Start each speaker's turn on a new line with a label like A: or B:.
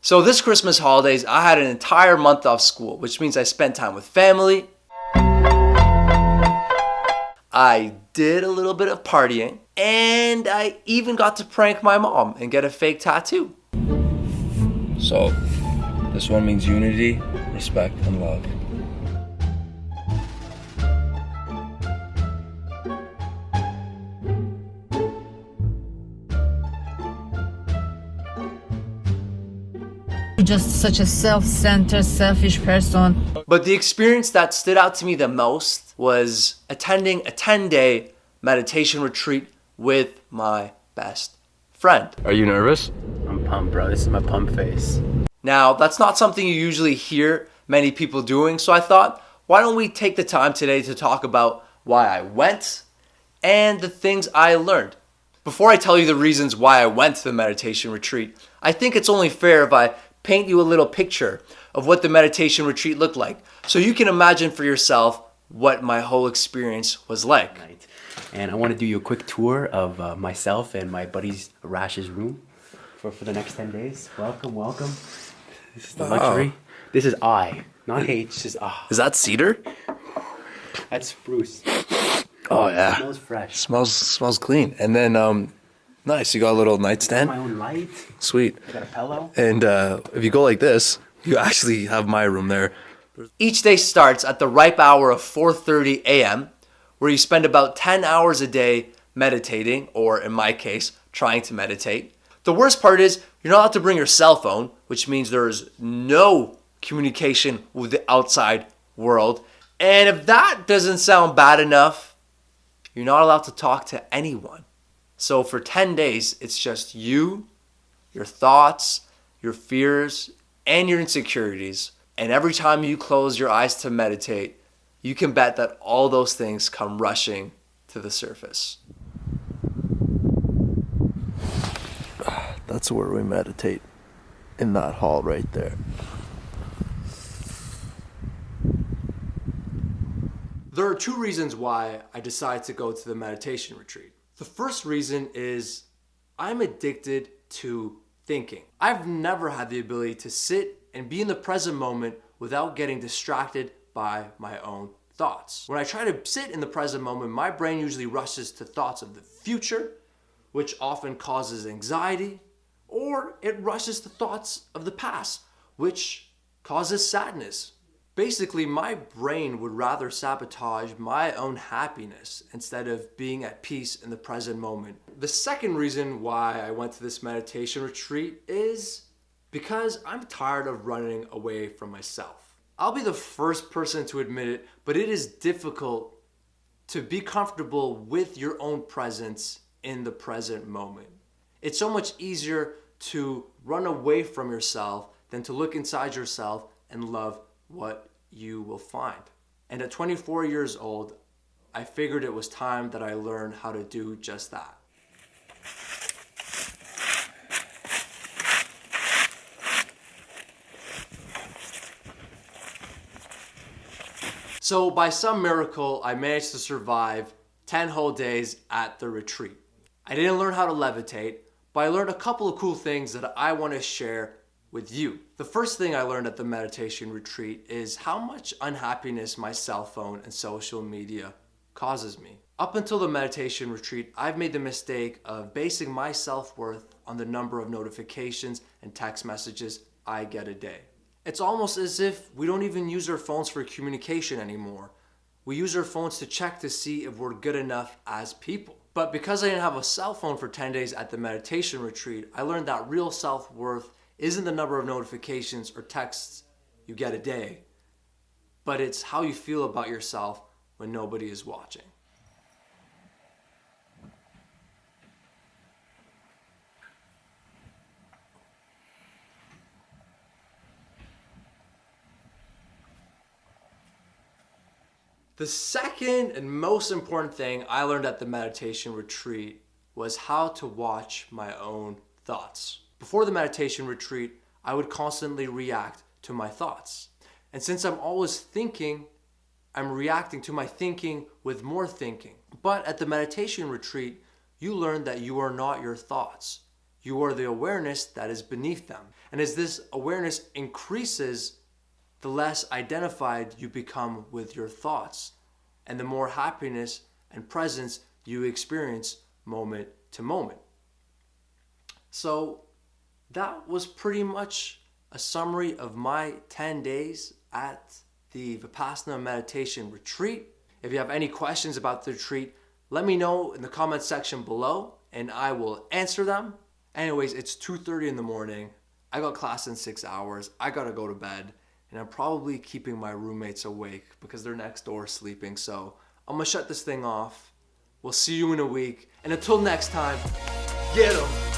A: So this Christmas holidays, I had an entire month off school, which means I spent time with family. I did a little bit of partying, and I even got to prank my mom and get a fake tattoo. So, this one means unity, respect, and love.
B: Just such a self-centered, selfish person.
A: But the experience that stood out to me the most was attending a 10-day meditation retreat with my best friend.
C: Are you nervous?
D: I'm pumped, bro. This is my pump face.
A: Now, that's not something you usually hear many people doing, so I thought, why don't we take the time today to talk about why I went and the things I learned. Before I tell you the reasons why I went to the meditation retreat, I think it's only fair if I paint you a little picture of what the meditation retreat looked like, so you can imagine for yourself what my whole experience was like.
D: And I want to do you a quick tour of myself and my buddy's Rash's room for the next 10 days. Welcome. This is the luxury. This is I, not H, this is I.
A: Is that cedar?
D: That's spruce.
A: Oh yeah.
D: It smells fresh.
A: Smells clean. And then nice, you got a little nightstand.
D: My own light.
A: Sweet.
D: I got a pillow.
A: And if you go like this, you actually have my room there. Each day starts at the ripe hour of 4:30 a.m., where you spend about 10 hours a day meditating, or in my case, trying to meditate. The worst part is you're not allowed to bring your cell phone, which means there's no communication with the outside world. And if that doesn't sound bad enough, you're not allowed to talk to anyone. So for 10 days, it's just you, your thoughts, your fears, and your insecurities. And every time you close your eyes to meditate, you can bet that all those things come rushing to the surface. That's where we meditate, in that hall right there. There are two reasons why I decided to go to the meditation retreat. The first reason is I'm addicted to thinking. I've never had the ability to sit and be in the present moment without getting distracted by my own thoughts. When I try to sit in the present moment, my brain usually rushes to thoughts of the future, which often causes anxiety, or it rushes to thoughts of the past, which causes sadness. Basically, my brain would rather sabotage my own happiness instead of being at peace in the present moment. The second reason why I went to this meditation retreat is because I'm tired of running away from myself. I'll be the first person to admit it, but it is difficult to be comfortable with your own presence in the present moment. It's so much easier to run away from yourself than to look inside yourself and love what you will find. And at 24 years old, I figured it was time that I learned how to do just that. So by some miracle, I managed to survive 10 whole days at the retreat. I didn't learn how to levitate, but I learned a couple of cool things that I want to share with you. The first thing I learned at the meditation retreat is how much unhappiness my cell phone and social media causes me. Up until the meditation retreat, I've made the mistake of basing my self-worth on the number of notifications and text messages I get a day. It's almost as if we don't even use our phones for communication anymore. We use our phones to check to see if we're good enough as people. But because I didn't have a cell phone for 10 days at the meditation retreat, I learned that real self-worth isn't the number of notifications or texts you get a day, but it's how you feel about yourself when nobody is watching. The second and most important thing I learned at the meditation retreat was how to watch my own thoughts. Before the meditation retreat, I would constantly react to my thoughts. And since I'm always thinking, I'm reacting to my thinking with more thinking. But at the meditation retreat, you learn that you are not your thoughts. you are the awareness that is beneath them. And as this awareness increases, the less identified you become with your thoughts, and the more happiness and presence you experience moment to moment. So that was pretty much a summary of my 10 days at the Vipassana meditation retreat. If you have any questions about the retreat, let me know in the comment section below and I will answer them. Anyways, it's 2:30 in the morning. I got class in 6 hours. I gotta go to bed, and I'm probably keeping my roommates awake because they're next door sleeping. So I'm gonna shut this thing off. We'll see you in a week. And until next time, get 'em.